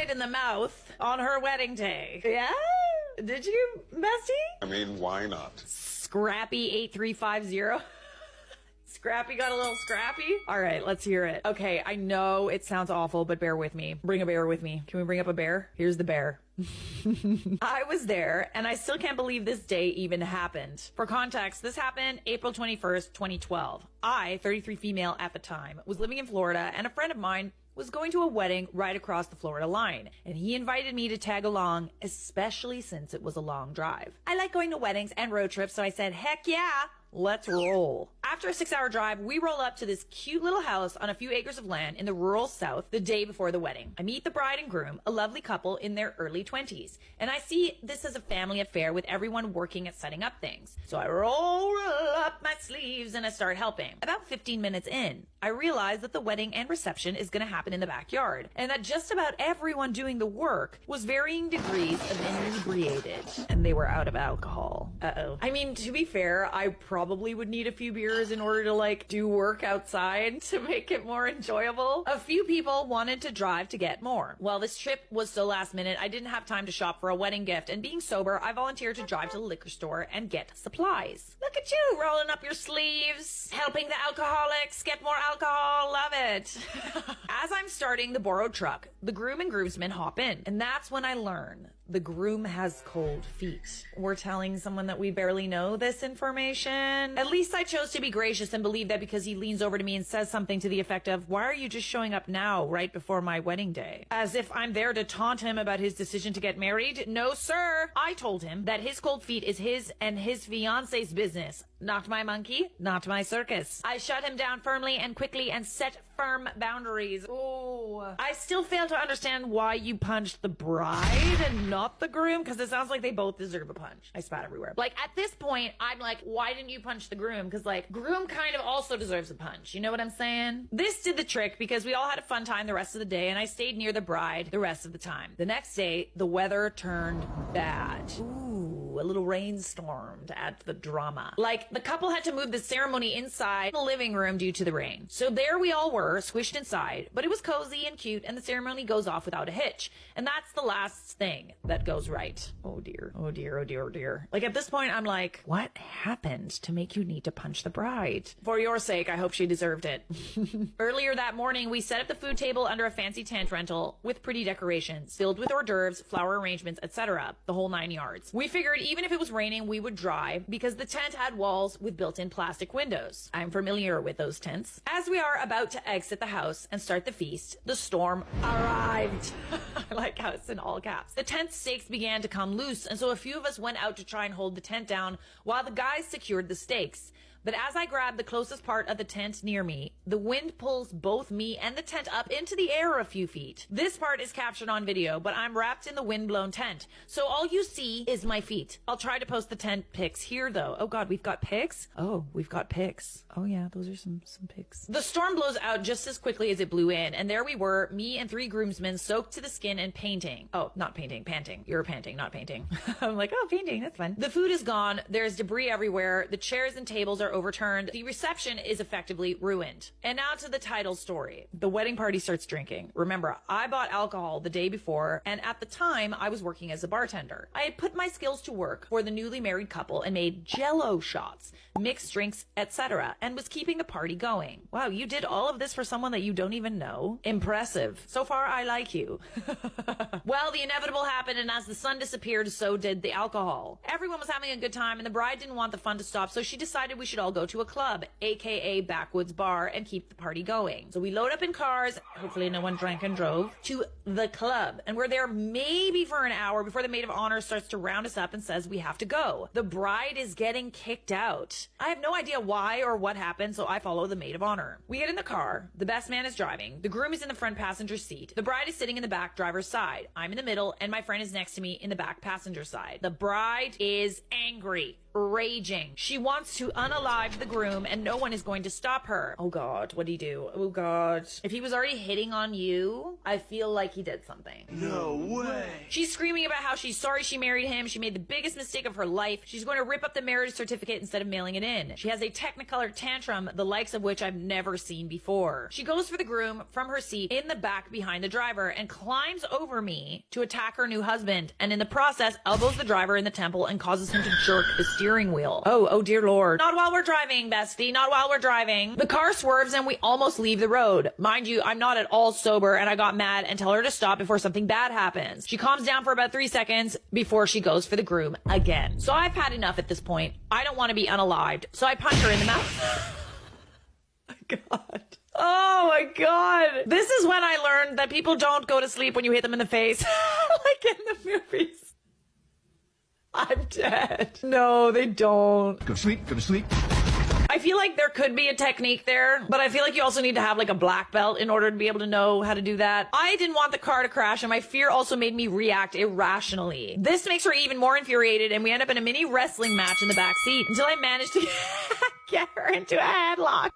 bride in the mouth on her wedding day. Yeah? Did you, bestie? I mean, why not? Scrappy8350. Scrappy got a little scrappy? All right, let's hear it. Okay, I know it sounds awful, but bear with me. Bring a bear with me. Can we bring up a bear? Here's the bear. I was there, and I still can't believe this day even happened. For context, this happened April 21st, 2012. I, 33 female at the time, was living in Florida, and a friend of mine was going to a wedding right across the Florida line, and he invited me to tag along, especially since it was a long drive. I like going to weddings and road trips, so I said, heck yeah, let's roll. After a 6-hour drive, we roll up to this cute little house on a few acres of land in the rural south the day before the wedding. I meet the bride and groom, a lovely couple in their early 20s, and I see this as a family affair with everyone working at setting up things. So I roll up my sleeves and I start helping. About 15 minutes in, I realize that the wedding and reception is going to happen in the backyard, and that just about everyone doing the work was varying degrees of inebriated, and they were out of alcohol. Uh-oh. I mean, to be fair, I probably would need a few beers in order to do work outside to make it more enjoyable. A few people wanted to drive to get more. Well, this trip was so last minute, I didn't have time to shop for a wedding gift, and being sober, I volunteered to drive to the liquor store and get supplies. Look at you, rolling up your sleeves, helping the alcoholics get more alcohol. Love it. As I'm starting the borrowed truck, the groom and groomsmen hop in, and that's when I learn the groom has cold feet. We're telling someone that we barely know this information. At least I chose to be gracious and believe that because he leans over to me and says something to the effect of, why are you just showing up now, right before my wedding day? As if I'm there to taunt him about his decision to get married. No, sir. I told him that his cold feet is his and his fiance's business. Not my monkey, not my circus. I shut him down firmly and quickly and set firm boundaries. Ooh. I still fail to understand why you punched the bride and not the groom, because it sounds like they both deserve a punch. I spat everywhere. At this point, I'm like, why didn't you punch the groom? Because groom kind of also deserves a punch. You know what I'm saying? This did the trick because we all had a fun time the rest of the day, and I stayed near the bride the rest of the time. The next day, the weather turned bad. Ooh, a little rainstorm to add to the drama. The couple had to move the ceremony inside the living room due to the rain. So there we all were, squished inside, but it was cozy and cute, and the ceremony goes off without a hitch. And that's the last thing that goes right. Oh dear, oh dear, oh dear, oh dear. At this point, I'm like, what happened to make you need to punch the bride? For your sake, I hope she deserved it. Earlier that morning, we set up the food table under a fancy tent rental with pretty decorations, filled with hors d'oeuvres, flower arrangements, etc. The whole 9 yards. We figured even if it was raining, we would dry because the tent had walls with built-in plastic windows. I'm familiar with those tents. As we are about to exit the house and start the feast, the storm arrived. I like how it's in all caps. The tent stakes began to come loose, and so a few of us went out to try and hold the tent down while the guys secured the stakes. But as I grab the closest part of the tent near me, the wind pulls both me and the tent up into the air a few feet. This part is captured on video, but I'm wrapped in the wind-blown tent, so all you see is my feet. I'll try to post the tent pics here, though. Oh God, we've got pics? Oh, we've got pics. Oh yeah, those are some pics. The storm blows out just as quickly as it blew in, and there we were, me and 3 groomsmen soaked to the skin and painting. Oh, not painting, panting. You're panting, not painting. I'm like, oh, painting, that's fun. The food is gone. There's debris everywhere. The chairs and tables are overturned. The reception is effectively ruined. And now to the title story. The wedding party starts drinking. Remember, I bought alcohol the day before, and at the time, I was working as a bartender. I had put my skills to work for the newly married couple and made Jell-O shots, mixed drinks, etc., and was keeping the party going. Wow, you did all of this for someone that you don't even know? Impressive. So far, I like you. Well, the inevitable happened, and as the sun disappeared, so did the alcohol. Everyone was having a good time, and the bride didn't want the fun to stop, so she decided we should all go to a club, aka backwoods bar, and keep the party going. So we load up in cars, hopefully no one drank and drove, to the club, and we're there maybe for an hour before the maid of honor starts to round us up and says we have to go. The bride is getting kicked out. I have no idea why or what happened, so I follow the maid of honor. We get in the car, the best man is driving, the groom is in the front passenger seat, the bride is sitting in the back driver's side, I'm in the middle, and my friend is next to me in the back passenger side. The bride is angry. raging. She wants to unalive the groom and no one is going to stop her. Oh God, what'd he do? Oh God. If he was already hitting on you, I feel like he did something. No way. She's screaming about how she's sorry she married him. She made the biggest mistake of her life. She's going to rip up the marriage certificate instead of mailing it in. She has a technicolor tantrum, the likes of which I've never seen before. She goes for the groom from her seat in the back behind the driver and climbs over me to attack her new husband, and in the process elbows the driver in the temple and causes him to jerk the steering wheel. Oh dear Lord. Not while we're driving, bestie. Not while we're driving. The car swerves and we almost leave the road. Mind you, I'm not at all sober and I got mad and tell her to stop before something bad happens. She calms down for about 3 seconds before she goes for the groom again. So I've had enough at this point. I don't want to be unalived. So I punch her in the mouth. Oh my God. Oh my God. This is when I learned that people don't go to sleep when you hit them in the face. Like in the movies. I'm dead. No, they don't. Go to sleep, go to sleep. I feel like there could be a technique there, but I feel like you also need to have like a black belt in order to be able to know how to do that. I didn't want the car to crash, and my fear also made me react irrationally. This makes her even more infuriated, and we end up in a mini wrestling match in the back seat until I managed to get her into a headlock.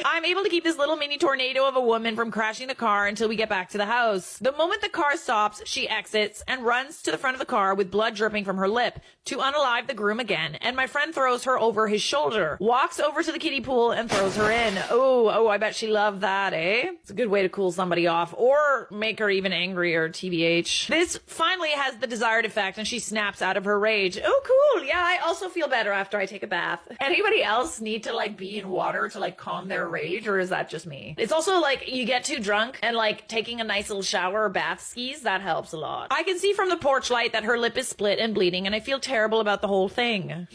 I'm able to keep this little mini tornado of a woman from crashing the car until we get back to the house. The moment the car stops, she exits and runs to the front of the car with blood dripping from her lip to unalive the groom again, and my friend throws her over his shoulder, walks over to the kiddie pool and throws her in. Oh, I bet she loved that, eh? It's a good way to cool somebody off or make her even angrier, TBH. This finally has the desired effect and she snaps out of her rage. Oh, cool. Yeah, I also feel better after I take a bath. Anybody else need to like be in water to like calm their rage, or is that just me? It's also like you get too drunk and like taking a nice little shower or bath skis, that helps a lot. I can see from the porch light that her lip is split and bleeding, and I feel terrible about the whole thing.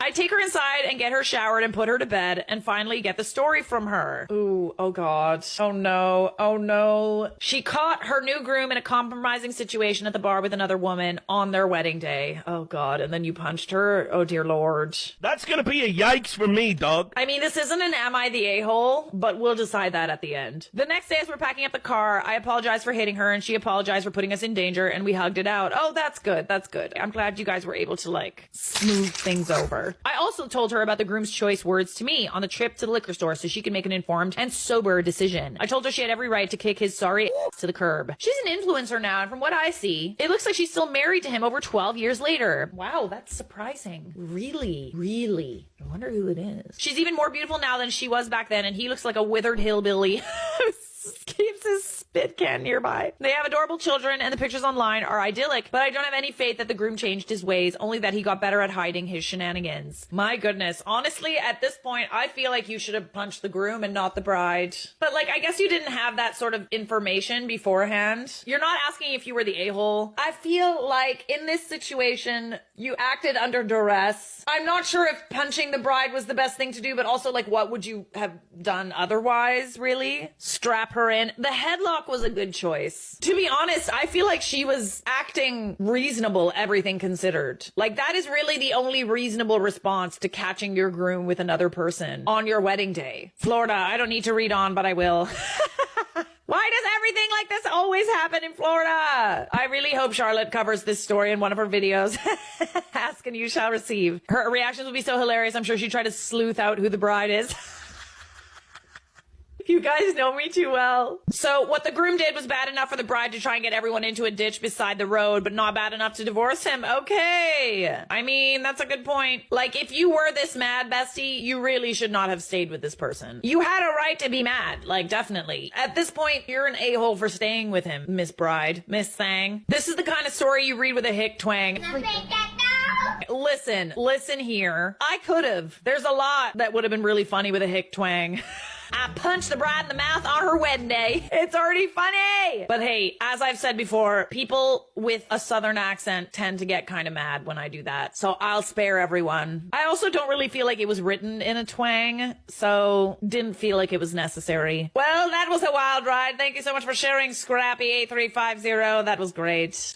I take her inside and get her showered and put her to bed and finally get the story from her. Ooh, oh God. Oh no. Oh no. She caught her new groom in a compromising situation at the bar with another woman on their wedding day. Oh God. And then you punched her. Oh dear Lord. That's gonna be a yikes for me, dog. I mean, this isn't an am I the a-hole, but we'll decide that at the end. The next day as we're packing up the car, I apologized for hitting her and she apologized for putting us in danger and we hugged it out. Oh, that's good. That's good. I'm glad you guys were able to like smooth things over. I also told her about the groom's choice words to me on the trip to the liquor store so she could make an informed and sober decision. I told her she had every right to kick his sorry ass to the curb. She's an influencer now, and from what I see, it looks like she's still married to him over 12 years later. Wow, that's surprising. Really? Really? I wonder who it is. She's even more beautiful now than she was back then, and he looks like a withered hillbilly. Keeps his spit can nearby. They have adorable children and the pictures online are idyllic, but I don't have any faith that the groom changed his ways, only that he got better at hiding his shenanigans. My goodness. Honestly, at this point, I feel like you should have punched the groom and not the bride. But like, I guess you didn't have that sort of information beforehand. You're not asking if you were the a-hole. I feel like in this situation, you acted under duress. I'm not sure if punching the bride was the best thing to do, but also like, what would you have done otherwise, really? Strap her in. The headlock was a good choice. To be honest, I feel like she was acting reasonable, everything considered. Like, that is really the only reasonable response to catching your groom with another person on your wedding day. Florida, I don't need to read on, but I will. Why does everything like this always happen in Florida? I really hope Charlotte covers this story in one of her videos. Ask and you shall receive. Her reactions will be so hilarious. I'm sure she'd try to sleuth out who the bride is. You guys know me too well. So what the groom did was bad enough for the bride to try and get everyone into a ditch beside the road, but not bad enough to divorce him. Okay. I mean, that's a good point. Like, if you were this mad, bestie, you really should not have stayed with this person. You had a right to be mad. Like, definitely. At this point, you're an a-hole for staying with him, Miss Bride, Miss Thang. This is the kind of story you read with a hick twang. Listen here. I could have. There's a lot that would have been really funny with a hick twang. I punched the bride in the mouth on her wedding day. It's already funny. But hey, as I've said before, people with a southern accent tend to get kind of mad when I do that. So I'll spare everyone. I also don't really feel like it was written in a twang, so didn't feel like it was necessary. Well, that was a wild ride. Thank you so much for sharing, Scrappy8350. That was great.